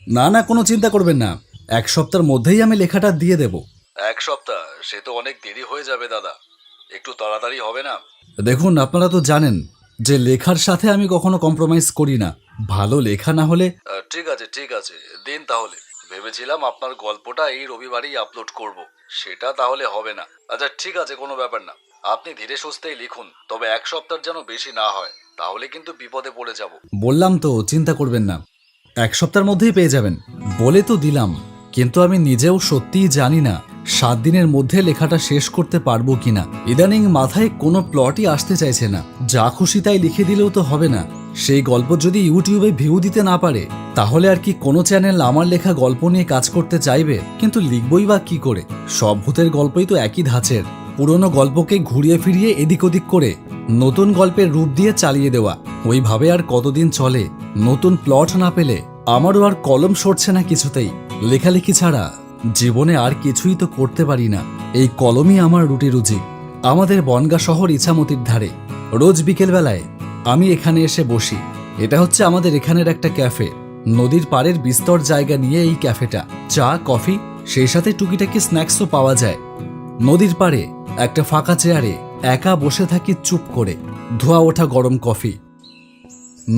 না না, কোনো চিন্তা করবেন না, 1 সপ্তাহের মধ্যেই আমি লেখাটা দিয়ে দেব। 1 সপ্তাহ? সে তো অনেক দেরি হয়ে যাবে দাদা, একটু তাড়াতাড়ি হবে না? দেখুন, আপনারা তো জানেন যে লেখার সাথে আমি কখনো কম্প্রোমাইজ করি না। ভালো লেখা না হলে। ঠিক আছে ঠিক আছে, দিন তাহলে। ভেবেছিলাম আপনার গল্পটা এই রবিবারেই আপলোড করব, সেটা তাহলে হবে না। আচ্ছা ঠিক আছে, কোনো ব্যাপার না, আপনি ধীরে সুস্থেই লিখুন, তবে 1 সপ্তাহ যেন বেশি না হয়, তাহলে কিন্তু বিপদে পড়ে যাব। বললাম তো, চিন্তা করবেন না, 1 সপ্তাহের মধ্যেই পেয়ে যাবেন বলে তো দিলাম, কিন্তু আমি নিজেও সত্যিই জানি না 7 দিনের মধ্যে লেখাটা শেষ করতে পারবো কিনা। ইদানিং মাথায় কোনো প্লটই আসতে চাইছে না, যা খুশি তাই লিখে দিলেও তো হবে না। সেই গল্প যদি ইউটিউবে ভিউ দিতে না পারে, তাহলে আর কি কোনো চ্যানেল আমার লেখা গল্প নিয়ে কাজ করতে চাইবে? কিন্তু লিখবই বা কি করে? সব ভূতের গল্পই তো একই ধাঁচের, পুরনো গল্পকে ঘুরিয়ে ফিরিয়ে এদিক ওদিক করে নতুন গল্পের রূপ দিয়ে চালিয়ে দেওয়া। ওইভাবে আর কতদিন চলে? নতুন প্লট না পেলে আমারও আর কলম সরছে না কিছুতেই। লেখালেখি ছাড়া জীবনে আর কিছুই তো করতে পারি না, এই কলমই আমার রুটি রুজি। আমাদের বনগা শহর ইছামতির ধারে রোজ বিকেলবেলায় আমি এখানে এসে বসি। এটা হচ্ছে আমাদের এখানের একটা ক্যাফে, নদীর পাড়ের বিস্তর জায়গা নিয়ে এই ক্যাফেটা। চা, কফি, সেই সাথে টুকিটাকি স্ন্যাক্সও পাওয়া যায়। নদীর পাড়ে একটা ফাঁকা চেয়ারে একা বসে থাকি চুপ করে, ধোয়া ওঠা গরম কফি,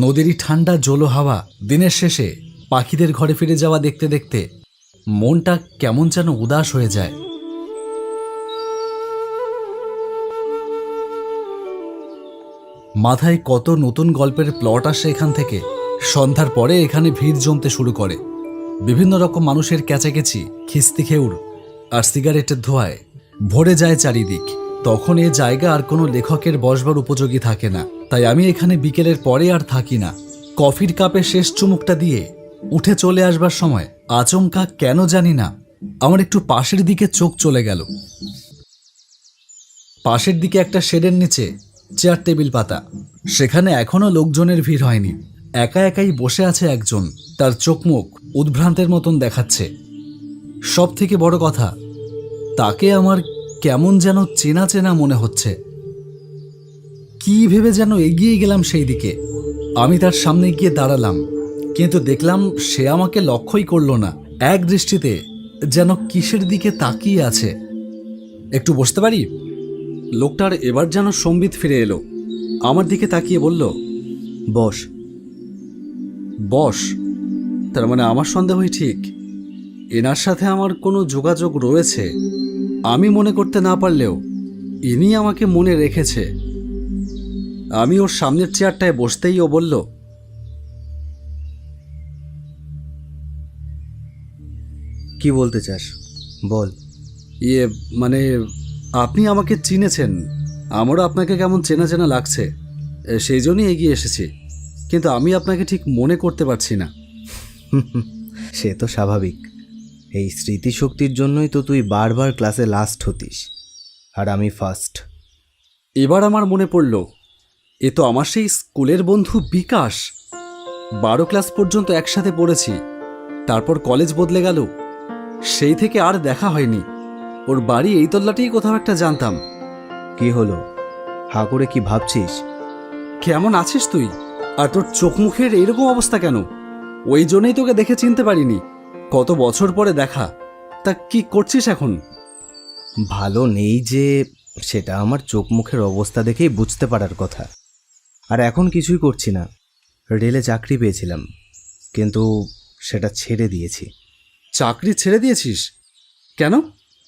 নদীরই ঠান্ডা জলো হাওয়া। দিনের শেষে পাখিদের ঘরে ফিরে যাওয়া দেখতে দেখতে মনটা কেমন যেন উদাস হয়ে যায়। মাথায় কত নতুন গল্পের প্লট আসে এখান থেকে। সন্ধ্যার পরে এখানে ভিড় জমতে শুরু করে, বিভিন্ন রকম মানুষের ক্যাচাকেচি, খিস্তি খেউর আর সিগারেটের ধোঁয়ায় ভরে যায় চারিদিক। তখন এ জায়গা আর কোনো লেখকের বসবার উপযোগী থাকে না, তাই আমি এখানে বিকেলের পরে আর থাকি না। কফির কাপে শেষ চুমুকটা দিয়ে উঠে চলে আসবার সময় আচমকা কেন জানি না আমার একটু পাশের দিকে চোখ চলে গেল। পাশের দিকে একটা শেডের নিচে চেয়ার টেবিল পাতা, সেখানে এখনো লোকজনের ভিড় হয়নি। একা একাই বসে আছে একজন, তার চোখ মুখ উদ্ভ্রান্তের মতন দেখাচ্ছে। সব থেকে বড় কথা, তাকে আমার কেমন যেন চেনা চেনা মনে হচ্ছে। কি ভেবে যেন এগিয়ে গেলাম সেই দিকে। আমি তার সামনে গিয়ে দাঁড়ালাম, কিন্তু দেখলাম সে আমাকে লক্ষ্যই করলো না। এক দৃষ্টিতে যেন কিসের দিকে তাকিয়ে আছে। একটু বসতে পারি? লোকটার এবার যেন সম্বিত ফিরে এলো, আমার দিকে তাকিয়ে বলল, বস। বস? তার মানে আমার সন্দেহই ঠিক, এনার সাথে আমার কোনো যোগাযোগ রয়েছে। আমি মনে করতে না পারলেও ইনি আমাকে মনে রেখেছে। আমি ওর সামনের চেয়ারটায় বসতেই ও বলল, কি বলতে চাস বল। ইয়ে মানে, আপনি আমাকে চিনেছেন, আমারও আপনাকে কেমন চেনা চেনা লাগছে, সেই জন্যই এগিয়ে এসেছি, কিন্তু আমি আপনাকে ঠিক মনে করতে পারছি না। সে তো স্বাভাবিক, এই স্মৃতিশক্তির জন্যই তো তুই বারবার ক্লাসে লাস্ট হতিস আর আমি ফার্স্ট। এবার আমার মনে পড়ল, এ তো আমার সেই স্কুলের বন্ধু বিকাশ। 12 ক্লাস পর্যন্ত একসাথে পড়েছি, তারপর কলেজ বদলে গেল, সেই থেকে আর দেখা হয়নি। ওর বাড়ি এই তল্লাটেই কোথাও একটা জানতাম। কি হলো, হা করে কি ভাবছিস? কেমন আছিস তুই? আর তোর চোখ মুখের এইরকম অবস্থা কেন? ওই জন্যই তোকে দেখে চিনতে পারিনি, কত বছর পরে দেখা। তা কি করছিস এখন? ভালো নেই যে, সেটা আমার চোখ মুখের অবস্থা দেখেই বুঝতে পারার কথা। আর এখন কিছুই করছি না, রেলে চাকরি পেয়েছিলাম, কিন্তু সেটা ছেড়ে দিয়েছি। চাকরি ছেড়ে দিয়েছিস কেন?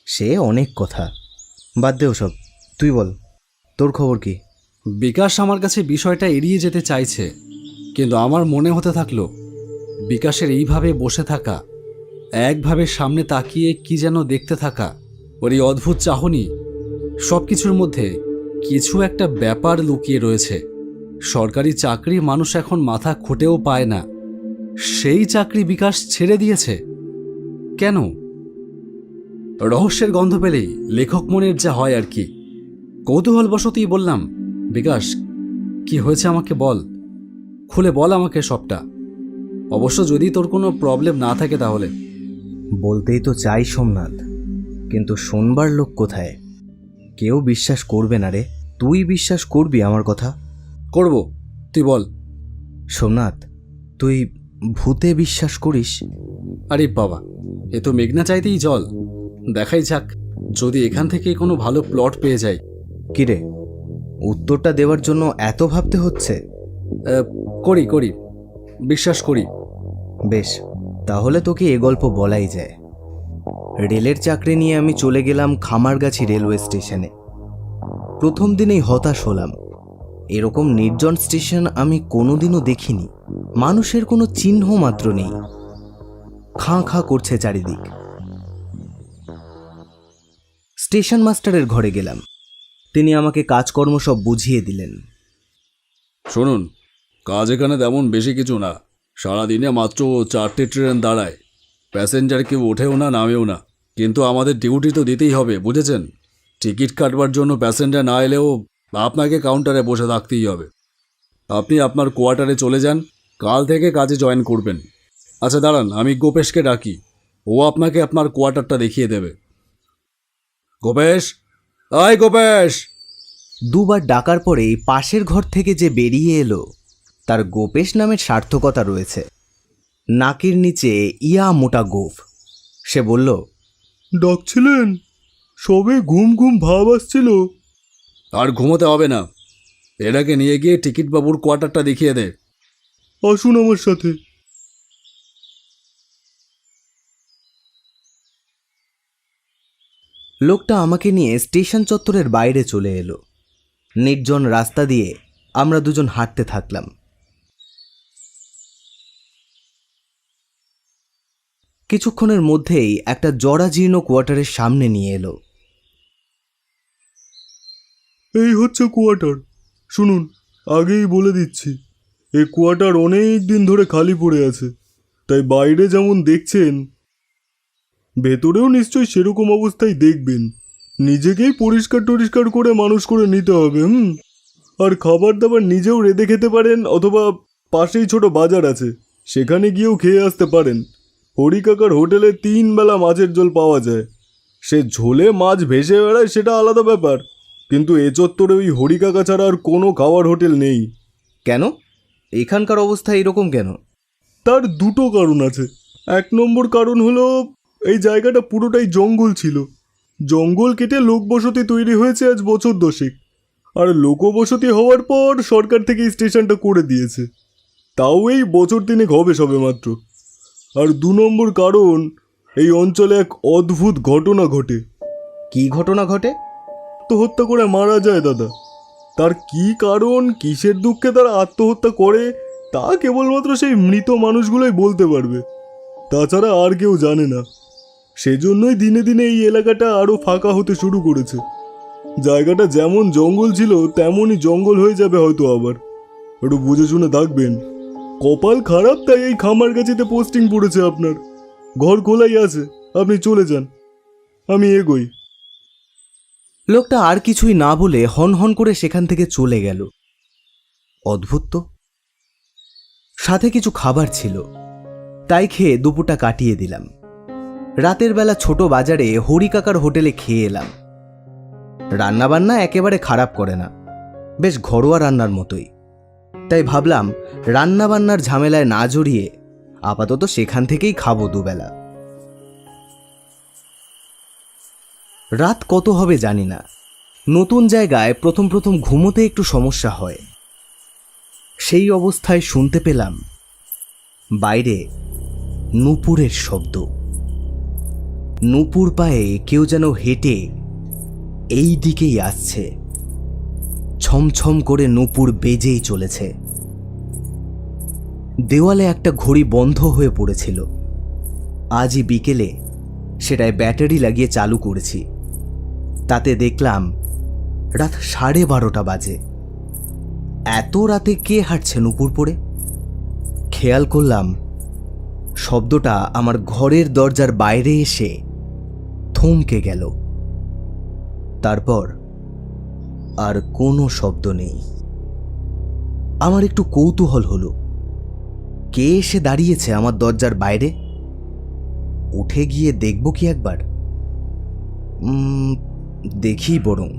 সে অনেক কথা, বাদ দে ওসব। তুই বল, তোর খবর কি? বিকাশ আমার কাছে বিষয়টা এড়িয়ে যেতে চাইছে, কিন্তু আমার মনে হতে থাকলো বিকাশের এইভাবে বসে থাকা, একভাবে সামনে তাকিয়ে কি যেন দেখতে থাকা, ওর এই অদ্ভুত চাহনি, সব কিছুর মধ্যে কিছু একটা ব্যাপার লুকিয়ে রয়েছে। সরকারি চাকরি মানুষ এখন মাথা খুঁটেও পায় না, সেই চাকরি বিকাশ ছেড়ে দিয়েছে কেন? রহস্যের গন্ধ পেলেই লেখক মনের যা হয় আর কি। কৌতূহলবশতই বললাম, বিকাশ, কি হয়েছে আমাকে বল, খুলে বল আমাকে সবটা। অবশ্য যদি তোর কোনো প্রবলেম না থাকে তাহলে। বলতেই তো চাই সোমনাথ, কিন্তু শোনবার লোক কোথায়? কেউ বিশ্বাস করবে না রে। তুই বিশ্বাস করবি আমার কথা? করব, তুই বল। সোমনাথ, তুই ভূতে বিশ্বাস করিস? আরে বাবা, এ তো মেঘনা চাইতেই জল। দেখাই যাক, যদি এখান থেকে কোনো ভালো প্লট পেয়ে যাই। কিরে, উত্তরটা দেওয়ার জন্য এত ভাবতে হচ্ছে? করি করি, বিশ্বাস করি। বেশ, তাহলে তোকে এ গল্প বলাই যায়। রেলের চাকরি নিয়ে আমি চলে গেলাম খামারগাছি রেলওয়ে স্টেশনে। প্রথম দিনেই হতাশ হলাম। এরকম নির্জন স্টেশন আমি কোনোদিনও দেখিনি। মানুষের কোনো চিহ্ন মাত্র নেই। খাঁ খাঁ করছে চারিদিক। স্টেশন মাস্টারের ঘরে গেলাম। তিনি আমাকে কাজকর্ম সব বুঝিয়ে দিলেন। শুনুন, কাজ এখানে তেমন বেশি কিছু না। সারাদিনে মাত্র 4টে ট্রেন দাঁড়ায়। প্যাসেঞ্জার কেউ ওঠেও না, নামেও না। কিন্তু আমাদের ডিউটি তো দিতেই হবে, বুঝেছেন? টিকিট কাটবার জন্য প্যাসেঞ্জার না এলেও আপনাকে কাউন্টারে বসে থাকতেই হবে। আপনি আপনার কোয়ার্টারে চলে যান, কাল থেকে কাজে জয়েন করবেন। আচ্ছা দাঁড়ান, আমি গোপেশকে ডাকি, ও আপনাকে আপনার কোয়ার্টারটা দেখিয়ে দেবে। গোপেশ, আয় গোপেশ। দুবার ডাকার পরেই পাশের ঘর থেকে যে বেরিয়ে এলো, তার গোপেশ নামের সার্থকতা রয়েছে। নাকের নিচে ইয়া মোটা গোফ। সে বলল, ডাকছিলেন? সবে ঘুম ঘুম ভাব আসছিল। আর ঘুমোতে হবে না, এটাকে নিয়ে গিয়ে টিকিট বাবুর কোয়ার্টারটা দেখিয়ে দে। আসুন আমার সাথে। লোকটা আমাকে নিয়ে স্টেশন চত্বরের বাইরে চলে এলো। নির্জন রাস্তা দিয়ে আমরা দুজন হাঁটতে থাকলাম। কিছুক্ষণের মধ্যেই একটা জরাজীর্ণ কোয়ার্টারের সামনে নিয়ে এলো। এই হচ্ছে কোয়ার্টার। শুনুন, আগেই বলে দিচ্ছি, এই কোয়ার্টার অনেক দিন ধরে খালি পড়ে আছে। তাই বাইরে যেমন দেখছেন, ভেতরেও নিশ্চয়ই সেরকম অবস্থায় দেখবেন। নিজেকেই পরিষ্কার টরিষ্কার করে মানুষ করে নিতে হবে। আর খাবার দাবার নিজেও রেঁধে খেতে পারেন, অথবা পাশেই ছোট বাজার আছে, সেখানে গিয়েও খেয়ে আসতে পারেন। হরিকাকার হোটেলে 3 বেলা মাছের ঝোল পাওয়া যায়। সে ঝোলে মাছ ভেসে বেড়ায় সেটা আলাদা ব্যাপার, কিন্তু এ চত্বরে ওই হরিকাকা ছাড়া আর কোনো খাওয়ার হোটেল নেই। কেন? এখানকার অবস্থা এরকম কেন? তার দুটো কারণ আছে। 1 নম্বর কারণ হলো, এই জায়গাটা পুরোটাই জঙ্গল ছিল। জঙ্গল কেটে লোকবসতি তৈরি হয়েছে আজ বছর 10। আর লোকবসতি হওয়ার পর সরকার থেকে এই স্টেশনটা করে দিয়েছে। তাও এই বছর 3 হবে সবে মাত্র। আর 2 নম্বর কারণ, এই অঞ্চলে এক অদ্ভুত ঘটনা ঘটে। কি ঘটনা ঘটে? আত্মহত্যা করে মারা যায় দাদা। তার কি কারণ, কিসের দুঃখে তারা আত্মহত্যা করে, তা কেবলমাত্র সেই মৃত মানুষগুলোই বলতে পারবে। তাছাড়া আর কেউ জানে না। সেজন্যই দিনে দিনে এই এলাকাটা আরও ফাঁকা হতে শুরু করেছে। জায়গাটা যেমন জঙ্গল ছিল তেমনই জঙ্গল হয়ে যাবে হয়তো আবার। একটু বুঝে শুনে থাকবেন। কপাল খারাপ তাই এই খামারগাছিতে পোস্টিং পড়েছে আপনার। ঘর খোলাই আছে, আপনি চলে যান, আমি এগোই। লোকটা আর কিছুই না বলে হন হন করে সেখান থেকে চলে গেল। অদ্ভুত তো। সাথে কিছু খাবার ছিল, তাই খেয়ে দুপুরটা কাটিয়ে দিলাম। রাতের বেলা ছোট বাজারে হরিকাকার হোটেলে খেয়ে এলাম। রান্নাবান্না একেবারে খারাপ করে না, বেশ ঘরোয়া রান্নার মতোই। তাই ভাবলাম রান্নাবান্নার ঝামেলায় না জড়িয়ে আপাতত সেখান থেকেই খাবো দুবেলা। রাত কত হবে জানি না। নতুন জায়গায় প্রথম প্রথম ঘুমোতে একটু সমস্যা হয়। সেই অবস্থায় শুনতে পেলাম বাইরে নূপুরের শব্দ। নূপুর পায়ে কেউ যেন হেঁটে এই দিকেই আসছে। ছমছম করে নূপুর বেজেই চলেছে। দেওয়ালে একটা ঘড়ি বন্ধ হয়ে পড়েছিল। আজই বিকেলে সেটায় ব্যাটারি লাগিয়ে চালু করেছি। তাতে দেখলাম রাত 12:30 বাজে। এত রাতে কে হাঁটছে নূপুর পরে? খেয়াল করলাম শব্দটা আমার ঘরের দরজার বাইরে এসে থমকে গেল। তারপর আর কোনো শব্দ নেই। আমার একটু কৌতূহল হলো, কে এসে দাঁড়িয়েছে আমার দরজার বাইরে। উঠে গিয়ে দেখব কি একবার? দেখি বরং।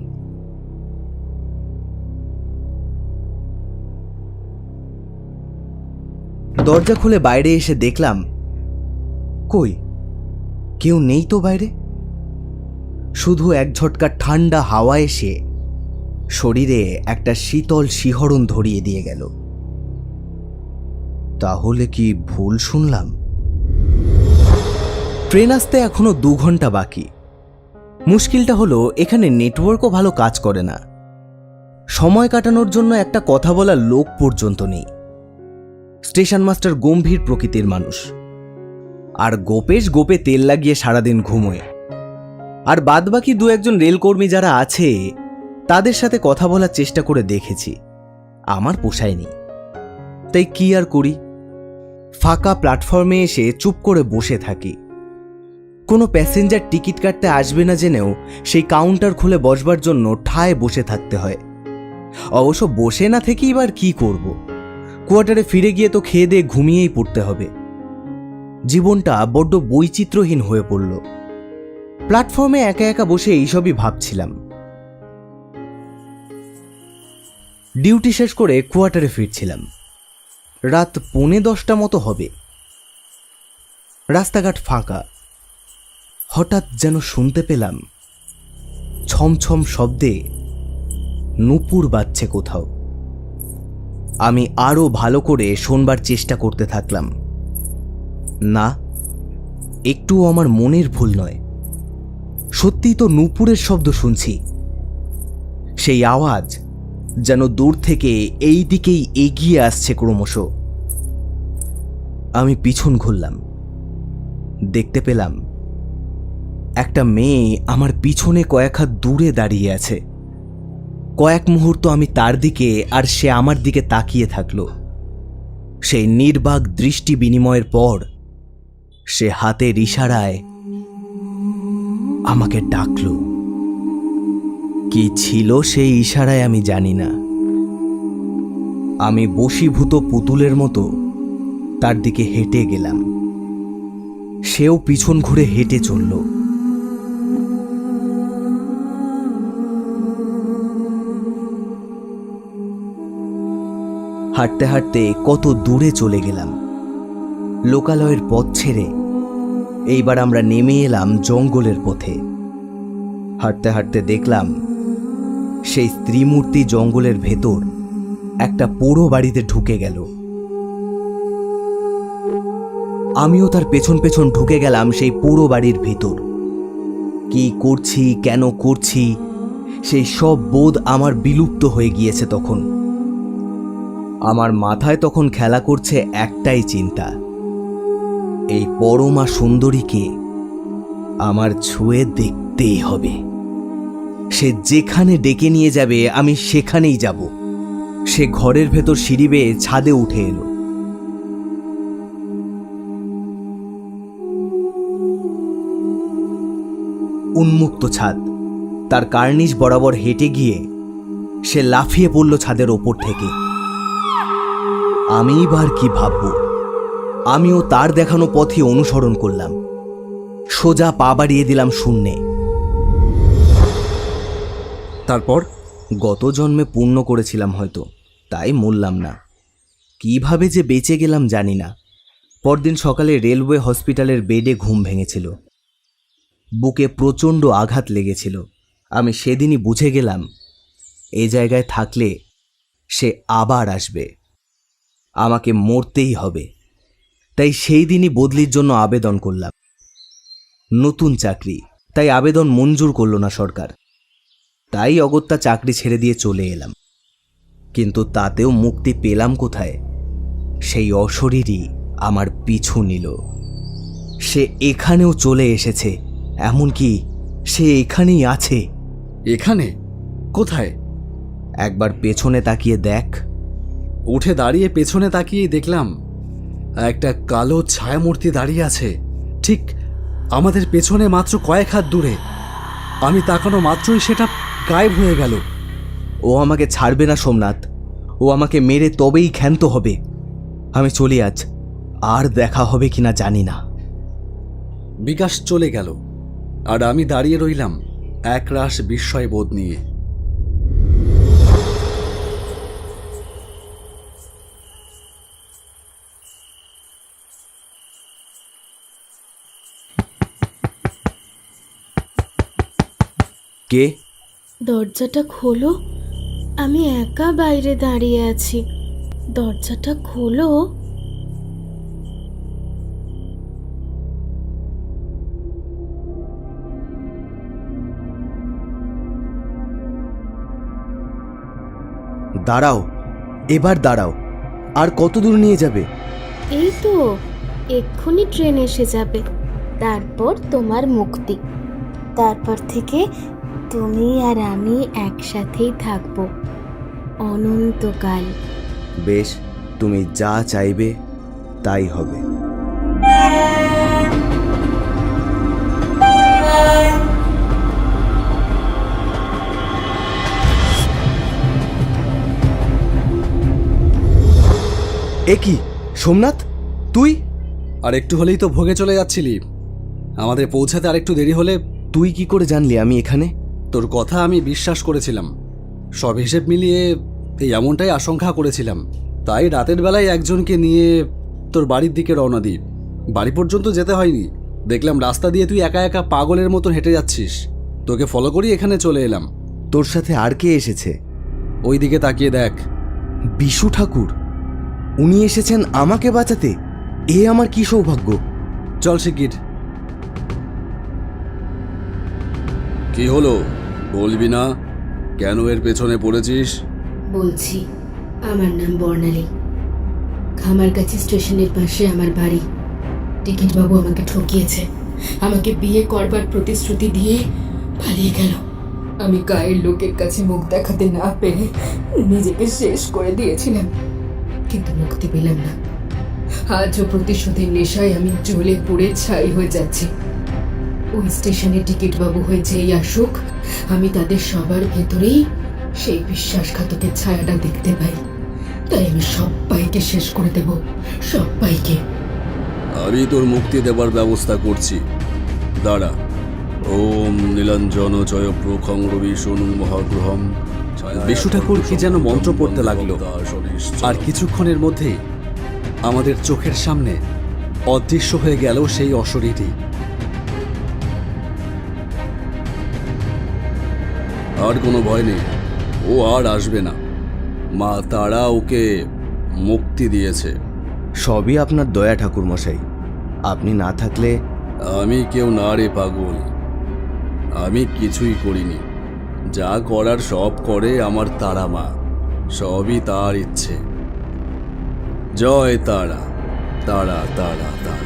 দরজা খুলে বাইরে এসে দেখলাম কই, কেউ নেই তো বাইরে। শুধু এক ঝটকা ঠান্ডা হাওয়া এসে শরীরে একটা শীতল শিহরণ ধরিয়ে দিয়ে গেল। তাহলে কি ভুল শুনলাম? ট্রেন আসতে এখনো 2 ঘন্টা বাকি। মুশকিলটা হলো এখানে নেটওয়ার্কও ভালো কাজ করে না। সময় কাটানোর জন্য একটা কথা বলার লোক পর্যন্ত নেই। স্টেশন মাস্টার গম্ভীর প্রকৃতির মানুষ, আর গোপেশ গোপে তেল লাগিয়ে সারাদিন ঘুমোয়। আর বাদবাকি 2-1 রেলকর্মী যারা আছে তাদের সাথে কথা বলার চেষ্টা করে দেখেছি, আমার পোষায়নি। তাই কি আর করি, ফাঁকা প্ল্যাটফর্মে এসে চুপ করে বসে থাকি। কোনো প্যাসেঞ্জার টিকিট কাটতে আসবে না জেনেও সেই কাউন্টার খুলে বসবার জন্য ঠায় বসে থাকতে হয়। অবশ্য বসে না থেকেই এবার কি করব, কোয়ার্টারে ফিরে গিয়ে তো খেয়ে দিয়ে ঘুমিয়েই পড়তে হবে। জীবনটা বড্ড বৈচিত্র্যহীন হয়ে পড়ল। প্ল্যাটফর্মে একা একা বসে এইসবই ভাবছিলাম। ডিউটি শেষ করে কোয়ার্টারে ফিরছিলাম। রাত 10:45 মতো হবে। রাস্তাঘাট ফাঁকা। হঠাৎ যেন শুনতে পেলাম ছমছম শব্দে নূপুর বাজছে কোথাও। আমি আরো ভালো করে শোনবার চেষ্টা করতে থাকলাম। না, একটুও আমার মনের ভুল নয়, সত্যিই তো নূপুরের শব্দ শুনছি। সেই আওয়াজ যেন দূর থেকে এই দিকেই এগিয়ে আসছে ক্রমশ। আমি পিছন ঘুরলাম, দেখতে পেলাম একটা মেয়ে আমার পিছনে কয়েক হাত দূরে দাঁড়িয়ে আছে। কয়েক মুহূর্ত আমি তার দিকে আর সে আমার দিকে তাকিয়ে থাকলো। সেই নির্বাক দৃষ্টি বিনিময়ের পর সে হাতের ইশারায় আমাকে ডাকলো। কি ছিল সেই ইশারায় আমি জানি না। আমি বশীভূত পুতুলের মতো তার দিকে হেঁটে গেলাম। সেও পিছন ঘুরে হেঁটে চলল। হাঁটতে হাঁটতে কত দূরে চলে গেলাম। লোকালয়ের পথ ছেড়ে এইবার আমরা নেমে এলাম জঙ্গলের পথে। হাঁটতে হাঁটতে দেখলাম সেই স্ত্রীমূর্তি জঙ্গলের ভেতর একটা পোড়ো বাড়িতে ঢুকে গেল। আমিও তার পেছন পেছন ঢুকে গেলাম সেই পোড়ো বাড়ির ভেতর। কি করছি, কেন করছি, সেই সব বোধ আমার বিলুপ্ত হয়ে গিয়েছে তখন। আমার মাথায় তখন খেলা করছে একটাই চিন্তা, এই পরমা সুন্দরীকে আমার ছুঁয়ে দেখতেই হবে। সে যেখানে ডেকে নিয়ে যাবে আমি সেখানেই যাব। সে ঘরের ভেতর সিঁড়ি বেয়ে ছাদে উঠে এলো। উন্মুক্ত ছাদ, তার কার্নিশ বরাবর হেঁটে গিয়ে সে লাফিয়ে পড়ল ছাদের ওপর থেকে। আমি এবার কি ভাবব? আমিও তার দেখানো পথে অনুসরণ করলাম। সোজা পা বাড়িয়ে দিলাম শূন্যে। তারপর গত জন্মে পুণ্য করেছিলাম হয়তো, তাই মরলাম না। কিভাবে যে বেঁচে গেলাম জানি না। পরদিন সকালে রেলওয়ে হসপিটালের বেডে ঘুম ভেঙেছিল। বুকে প্রচণ্ড আঘাত লেগেছিল। আমি সেদিনই বুঝে গেলাম এ জায়গায় থাকলে সে আবার আসবে, আমাকে মরতেই হবে। তাই সেই দিনই বদলির জন্য আবেদন করলাম। নতুন চাকরি, তাই আবেদন মঞ্জুর করল না সরকার। তাই অগত্যা চাকরি ছেড়ে দিয়ে চলে এলাম। কিন্তু তাতেও মুক্তি পেলাম কোথায়? সেই অশরীরই আমার পিছু নিল। সে এখানেও চলে এসেছে, এমনকি সে এখানেই আছে। এখানে? কোথায়? একবার পেছনে তাকিয়ে দেখ। উঠে দাঁড়িয়ে পেছনে তাকিয়ে দেখলাম একটা কালো ছায়ামূর্তি দাঁড়িয়ে আছে, ঠিক আমাদের পেছনে মাত্র কয়েক হাত দূরে। আমি তাকানো মাত্রই সেটা গায়েব হয়ে গেল। ও আমাকে ছাড়বে না সোমনাথ, ও আমাকে মেরে তবেই ক্ষান্ত হবে। আমি চলি আজ, আর দেখা হবে কিনা জানি না। বিকাশ চলে গেল আর আমি দাঁড়িয়ে রইলাম একরাশ বিস্ময় বোধ নিয়ে। কে? দরজাটা খোলো, আমি একা বাইরে দাঁড়িয়ে আছি। দরজাটা খোলো। দাঁড়াও, এবার দাঁড়াও। আর কত দূর নিয়ে যাবে? এই তো এক্ষুনি ট্রেন এসে যাবে, তারপর তোমার মুক্তি। তারপর থেকে তুমি আর আমি একসাথেই থাকবো অনন্তকাল। বেশ, তুমি যা চাইবে তাই হবে। এ কি সোমনাথ, তুই? আর একটু হলেই তো ভোগে চলে যাচ্ছিলি। আমাদের পৌঁছাতে আর একটু দেরি হলে। তুই কি করে জানলি আমি এখানে? তোর কথা আমি বিশ্বাস করেছিলাম। সব হিসেব মিলিয়ে এই এমনটাই আশঙ্কা করেছিলাম। তাই রাতের বেলায় একজনকে নিয়ে তোর বাড়ির দিকে রওনা দিই। বাড়ি পর্যন্ত যেতে হয়নি, দেখলাম রাস্তা দিয়ে তুই একা একা পাগলের মতন হেঁটে যাচ্ছিস। তোকে ফলো করি এখানে চলে এলাম। তোর সাথে আর কে এসেছে? ওই দিকে তাকিয়ে দেখ। বিশু ঠাকুর, উনি এসেছেন আমাকে বাঁচাতে। এ আমার কি সৌভাগ্য। চল শিগগির। কি হলো, বলবি না? কেন এর পেছনে পড়েছিস? বলছি, আমার নাম বর্ণালী। খামারগাছি স্টেশনের পাশে আমার বাড়ি। টিকিট বাবু আমাকে ঠকিয়েছে, আমাকে বিয়ে করবার প্রতিশ্রুতি দিয়ে পালিয়ে গেল। আমি গায়ের লোকের কাছে মুখ দেখাতে না পেরে নিজেকে শেষ করে দিয়েছিলাম, কিন্তু মুক্তি পেলাম না। আজও প্রতিশোধের নেশায় আমি জ্বলে পুড়ে ছাই হয়ে যাচ্ছি। ওই স্টেশনে টিকিট বাবু হয়ে যেই আসুক, আমি তাদের সবার ভেতরেই সেই বিশ্বাসঘাতকের ছায়াটা দেখতে পাই। তাই আমি সবাইকে শেষ করে দেব, সবাইকে। আমি তোর মুক্তি দেবার ব্যবস্থা করছি, দাঁড়া। ওম নীলাঞ্জন জয় প্রখং রবি সোনু মহাগ্রহম। বিশু ঠাকুর কি যেন মন্ত্র পড়তে লাগলো, আর কিছুক্ষণের মধ্যেই আমাদের চোখের সামনে অদৃশ্য হয়ে গেল সেই অশরীরী। আর কোনো ভয় নেই, ও আর আসবে না। মা তারা ওকে মুক্তি দিয়েছে। সবই আপনার দয়া ঠাকুর মশাই। আপনি না থাকলে। আমি কেউ না রে পাগল, আমি কিছুই করিনি। যা করার সব করে আমার তারা মা, সবই তার ইচ্ছে। জয় তারা, তারা তারা তারা।